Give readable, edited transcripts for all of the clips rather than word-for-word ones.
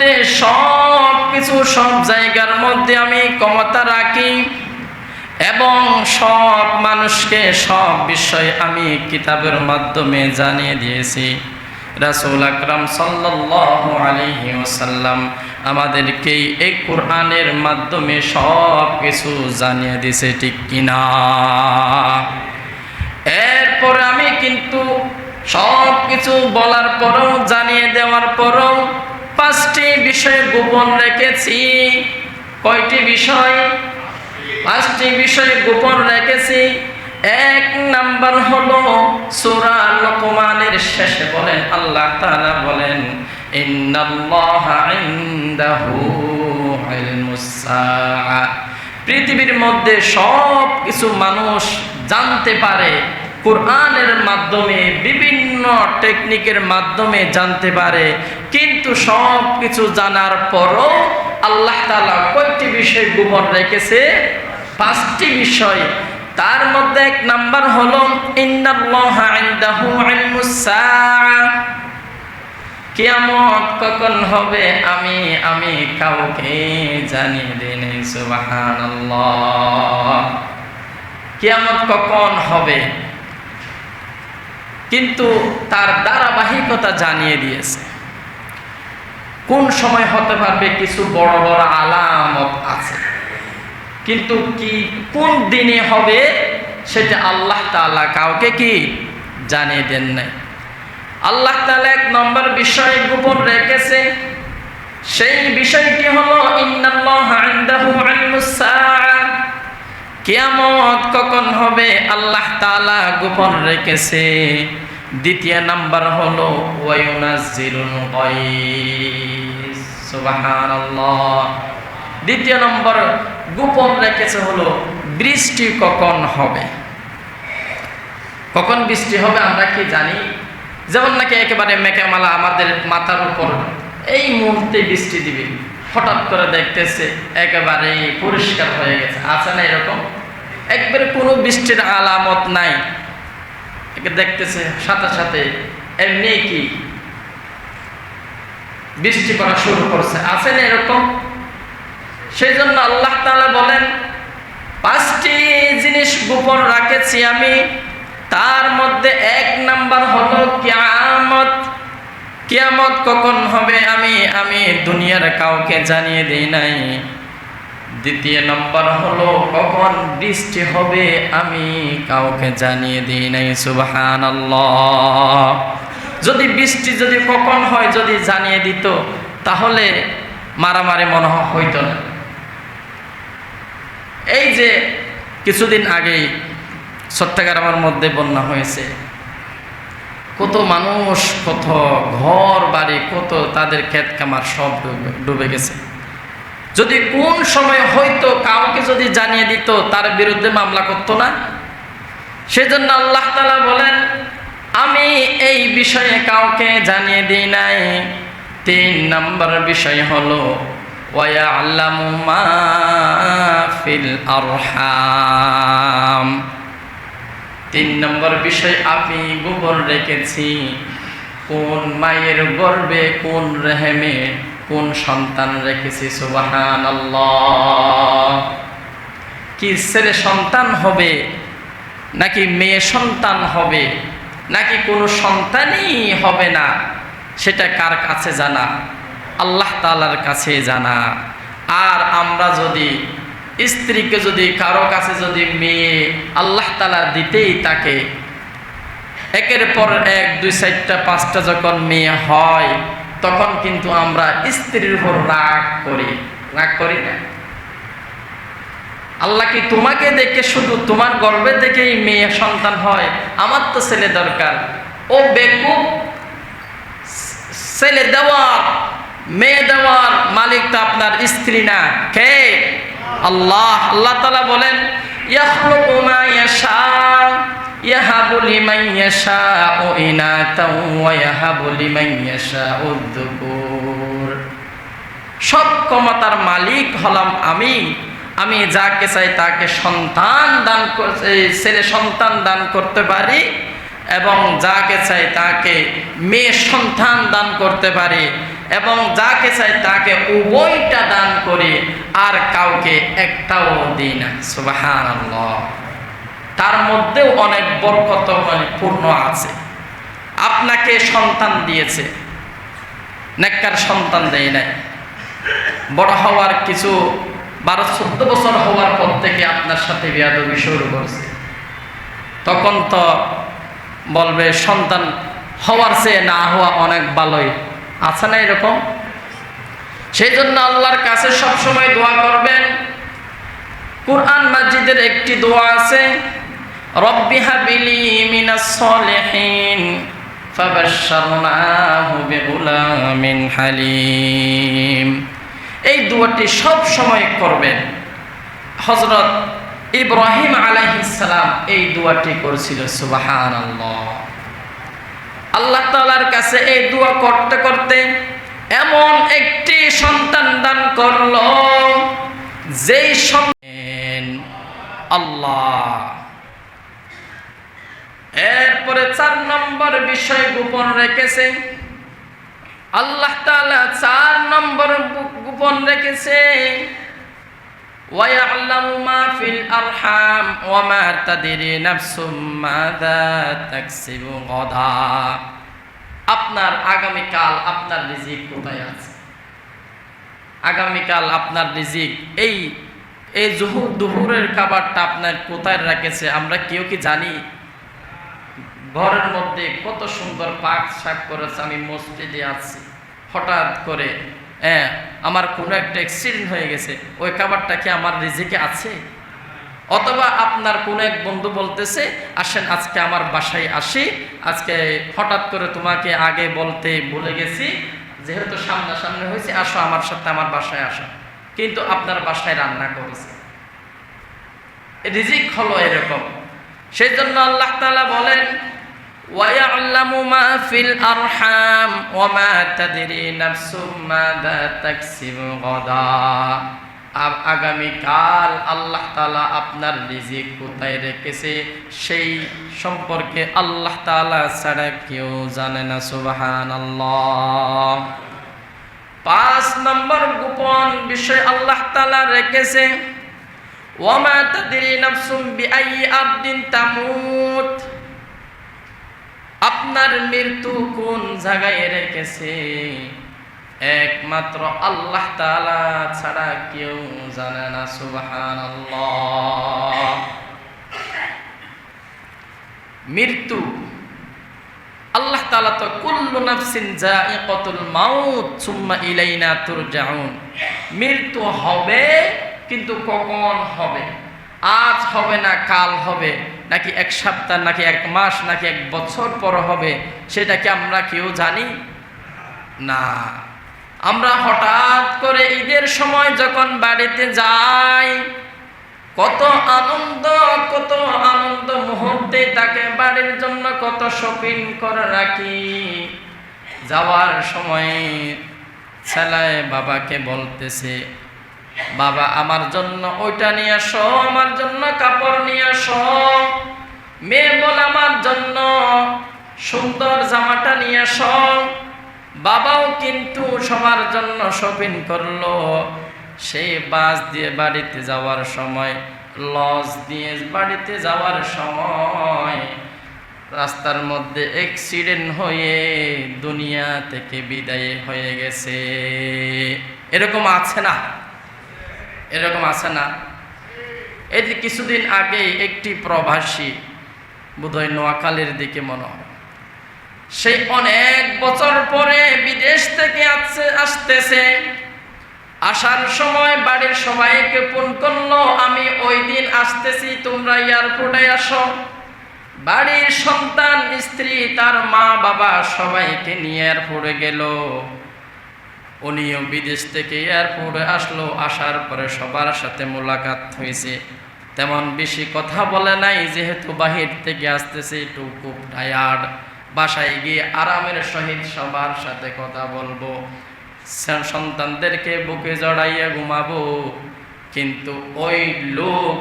মধ্যে সব কিছু, সব জায়গার মধ্যে আমি ক্ষমতা রাখি এবং সব মানুষকে সব বিষয় আমি কিতাবের মাধ্যমে জানিয়ে দিয়েছি। রাসূল আকরাম সাল্লাল্লাহু আলাইহি ওয়াসাল্লাম আমাদেরকে এই কোরআনের মাধ্যমে সব কিছু জানিয়ে দিয়েছে, ঠিক কিনা? এরপরে আমি কিন্তু সব কিছু বলার পরও, জানিয়ে দেওয়ার পরও 5টি বিষয় গোপন রেখেছি। কয়টি বিষয়? 5টি বিষয় গোপন রেখেছি। 1 নাম্বার হলো সূরা লুকমানের শেষে বলেন, আল্লাহ তাআলা বলেন, ইন্নাল্লাহা ইনদাহু ইলমুস সাআ। পৃথিবীর মধ্যে সব কিছু মানুষ জানতে পারে, কোরআনের মাধ্যমে, বিভিন্ন টেকনিকের মাধ্যমে জানতে পারে, কিন্তু সব কিছু জানার পরও আল্লাহ তাআলা কয়টি বিষয় গোপন রেখেছে? 5টি বিষয়। তার মধ্যে 1 নাম্বার হলো ইন্নাল্লাহা ইনদাহু ইলমুস সাআ। কিয়ামত কখন হবে আমি কাউকে জানিয়ে দিই নাই। সুবহানাল্লাহ। কিয়ামত কখন হবে কিন্তু তার ধারাবাহিকতা জানিয়ে দিয়েছে। কোন সময় হতে পারবে কিছু বড় বড় আলামত আছে, কিন্তু কি কোন দিনে হবে সেটা আল্লাহ তাআলা কাউকে কি জানিয়ে দেন নাই। আল্লাহ তাআলা 1 নম্বর বিষয় গোপন রেখেছে, সেই বিষয়টি হলো ইন্নাল্লাহা ইনদাহু ইলমুস সাআ। কিয়ামত কখন হবে আল্লাহ তাআলা গোপন রেখেছে। 2 নাম্বার হলো ওয়ায়ুনাজ্জিলুল গায়স। সুবহানাল্লাহ। 2 নম্বর গোপন রেখেছে হলো বৃষ্টি কখন হবে। কখন বৃষ্টি হবে আমরা কি জানি? যেমন নাকি একেবারে মেঘমালা আমাদের মাথার উপর এই মুহূর্তে বৃষ্টি দিবে, হঠাৎ করে দেখতেছে একেবারে পরিষ্কার হয়ে গেছে। আছে না এরকম? একবারে কোনো বৃষ্টির আলামত নাই, দেখতেছে সাথে সাথে এমনি কি বৃষ্টি পড়া শুরু করছে। আছে না এরকম? সেই জন্য আল্লাহ তাআলা বলেন 5টি জিনিস গোপন রাখেছি আমি। তার মধ্যে 1 নাম্বার হলো কিয়ামত। কিয়ামত কখন হবে আমি দুনিয়ার কাউকে জানিয়ে দেই নাই। 2 নম্বর হলো কখন বৃষ্টি হবে আমি কাউকে জানিয়ে দিই নাই। সুবহানাল্লাহ। যদি বৃষ্টি যদি কখন হয় যদি জানিয়ে দিত তাহলে মারামারি মনে হইতো না। এই যে কিছুদিন আগেই চট্টগ্রামের মধ্যে বন্যা হয়েছে, কত মানুষ, কত ঘর বাড়ি, কত তাদের ক্ষেত খামার সব ডুবে গেছে। যদি কোন সময় হয়তো কাউকে যদি জানিয়ে দিত তার বিরুদ্ধে মামলা করতো না। সেজন্য আল্লাহ তাআলা বলেন আমি এই বিষয়ে কাউকে জানিয়ে দিই নাই। 3 নম্বর বিষয় হলো ওয়ায়ালামু মা ফিল আরহাম। 3 নম্বর বিষয় আমি গোপন রেখেছি, কোন মায়ের গর্ভে, কোন রেহেমে কোন সন্তান রেখেছি। সুবহানাল্লাহ। কি ছেলে সন্তান হবে নাকি মেয়ে সন্তান হবে নাকি কোনো সন্তানই হবে না, সেটা কার কাছে জানা? আল্লাহ তাআলার কাছে জানা। আর আমরা যদি স্ত্রীকে যদি কারো কাছে যদি মেয়ে আল্লাহ তাআলা দিতেই তাকে, একের পর 1 2 4টা 5টা যখন মেয়ে হয় তখন কিন্তু আমরা স্ত্রীর উপর রাগ করি না। আল্লাহ কি তোমাকে দেখে শুধু তোমার গর্ভে থেকেই মেয়ে সন্তান হয়? আমার তো ছেলে দরকার। ও বেকুব, ছেলে দেওয়ার মেয়ে দেওয়ার মালিক তো আপনার স্ত্রী না, কে? আল্লাহ। আল্লাহ তাআলা বলেন ইয়াখলুকু মা ইয়াশা ইয়াহাবু লিমান ইয়াশাউ ইনাতাও ওয়া ইয়াহাবু লিমান ইয়াশাউ যুকুর। সব ক্ষমতার মালিক হলাম আমি যাকে চাই তাকে সন্তান দান করতে, ছেলে সন্তান দান করতে পারি এবং যাকে চাই তাকে মেয়ে সন্তান দান করতে পারি। এবং যাকে চাই তাকে উভয়টা দান করি, আর কাউকে একটাও দিই না। সুবহানাল্লাহ। তার মধ্যেও অনেক বরকত পূর্ণ আছে। আপনাকে সন্তান দিয়েছে, নেককার সন্তান দেয় নাই। বড় হওয়ার কিছু 12-14 বছর হওয়ার পর থেকে আপনার সাথে বেয়াদবি শুরু করছে, তখন তো বলবে সন্তান হওয়ার চেয়ে না হওয়া অনেক ভালোই। আছে না এরকম? সেই জন্য আল্লাহর কাছে সবসময় দোয়া করবেন। কুরআন মাজিদের একটি দোয়া আছে, রব্বি হাবিলি মিনাস সলিহিন ফাবাশশারনাহু বিগুলামিন হালিম। এই দোয়াটি সব সময় করবেন। হযরত ইব্রাহিম আলাইহিস সালাম এই দোয়াটি করেছিল। সুবহানাল্লাহ। আল্লাহ তাআলার কাছে এই দোয়া করতে করতে এমন একটি সন্তান দান করলো, যেই সন্তান আল্লাহ। এরপরে 4 নম্বর বিষয় গোপন রেখেছে আল্লাহ তাআলা। 4 নম্বর গোপন রেখেছে, ওয়ায়ালামু মা ফিল আরহাম ওয়া মা তাদরি নাফসুম মাযা তাকসিবু গাদা। আপনার আগামীকাল আপনার রিজিক কোথায় আছে? আগামীকাল আপনার রিজিক এই দুহুরের খাবারটা আপনার কোথায় রেখেছে আমরা কেউ কি জানি? ঘরের মধ্যে কত সুন্দর পাক শাক করেছে, আমি মসজিদে আছি, হঠাৎ করে আমার কোনো একটা অ্যাক্সিডেন্ট হয়ে গেছে, ওই খাবারটা কি আমার রিজিকে আছে? অথবা আপনার কোনো এক বন্ধু বলতেছে আসেন আজকে আমার বাসায় আসি, আজকে হঠাৎ করে তোমাকে আগে বলতে ভুলে গেছি, যেহেতু সামনাসামনি হয়েছে আসো আমার সাথে আমার বাসায় আসো, কিন্তু আপনার বাসায় রান্না করেছে। রিজিক হলো এরকম। সেই জন্য আল্লাহ তাআলা বলেন, ওয়ায়ালামু মা ফিল আরহাম ওয়া মা তাদরি নাফসুম মাযা তাকসিবু গাদা। আগামীকাল আল্লাহ তাআলা আপনার রিজিক কোথায় রেখেছে সেই সম্পর্কে আল্লাহ তাআলা ছাড়া কেউ জানে না। সুবহানাল্লাহ। 5 নম্বর গোপন বিষয় আল্লাহ তাআলা রেখেছে, ওয়া মা তাদরি নাফসুম বিআইয়ি আরদিন তামুত। আপনার মৃত্যু কোন জায়গায় রেখেছে একমাত্র আল্লাহ তাআলা ছাড়া কেউ জানে না। সুবহানাল্লাহ। মৃত্যু আল্লাহ তাআলা তো কুল্লু নাফসিন যায়িকাতুল মাউত সুম্মা ইলাইনা তুরজাউন। মৃত্যু হবে, কিন্তু কখন হবে? আজ হবে না কাল হবে, নাকি 1 সপ্তাহ, নাকি 1 মাস, নাকি 1 বছর পর হবে, সেটা কি আমরা কেউ জানি না। আমরা হঠাৎ করে ঈদের সময় যখন বাড়িতে যাই, কত আনন্দ মুহূর্তে তাকে বাড়ির জন্য কত শপিং করে রাখি। যাওয়ার সময় ছেলে বাবাকে বলতেছে, বাবা আমার জন্য ওইটা নিয়ে আসো, আমার জন্য কাপড় নিয়ে আসো। মেয়ে বলে আমার জন্য সুন্দর জামাটা নিয়ে আসো। বাবাও কিন্তু সবার জন্য শপিং করলো। সেই বাস দিয়ে বাড়িতে যাওয়ার সময়, লজ দিয়ে বাড়িতে যাওয়ার সময় রাস্তার মধ্যে অ্যাক্সিডেন্ট হয়ে দুনিয়া থেকে বিদায় হয়ে গেছে। এরকম আছে না? এরকম আছে না? এই যে কিছুদিন আগে একটি প্রবাসী, বোধহয় নোয়াখালীর দিকে মনে হয়, সেই অনেক বছর পরে বিদেশ থেকে আসতেছে। আসার সময় বাড়ির সবাইকে ফোন করলো, আমি ওই দিন আসতেছি, তোমরা এয়ারপোর্টে আসো। বাড়ির সন্তান, স্ত্রী, তার মা বাবা সবাইকে নিয়ে এয়ারপোর্টে গেল। উনিও বিদেশ থেকে এয়ারপোর্টে আসলো। আসার পরে সবার সাথে মোলাকাত হয়েছে। তেমন বেশি কথা বলে নাই, যেহেতু বাহির থেকে আসতেছে, একটু খুব টায়ার্ড। বাসায় গিয়ে আরামের সহিত সবার সাথে কথা বলবো, সন্তানদেরকে বুকে জড়াইয়া ঘুমাবো। কিন্তু ওই লোক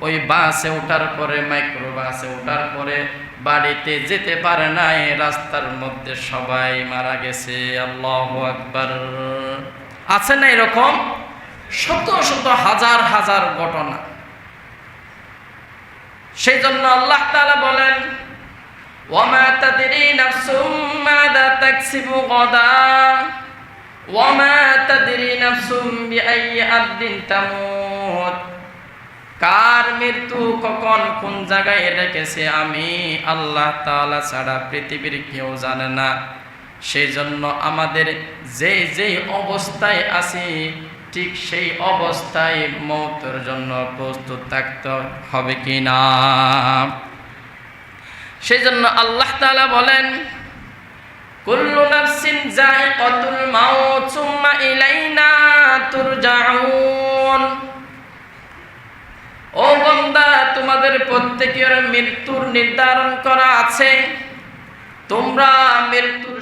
ওই বাসে ওঠার পরে, মাইক্রো বাসে ওঠার পরে বাড়িতে যেতে পারে নাই, রাস্তার মধ্যে সবাই মারা গেছে। আল্লাহু আকবার। আছে না এরকম শত শত হাজার হাজার ঘটনা? সেই জন্য আল্লাহ তাআলা বলেন, ওয়ামা তাদরি নাফসুম মাযা তাকসিবু গাদা ওয়ামা তাদরি নাফসুম বিআইয়ি আরদিন তামুত। কার মৃত্যু কখন কোন জায়গায় রেখেছে আমি আল্লাহ তাআলা ছাড়া পৃথিবীর কেউ জানে না। সেই জন্য আমাদের যে অবস্থায় আছি ঠিক সেই অবস্থায় মওতের জন্য প্রস্তুত থাকতে হবে কি না? সেই জন্য আল্লাহ তাআলা বলেন, কুল্লু নাফসিন যায়িকাতুল মাউত সুম্মা ইলাইনা তুরজাউন। ও বান্দা, তোমাদের প্রত্যেকের মৃত্যুর নির্ধারণ করা আছে, তোমরা মৃত্যুর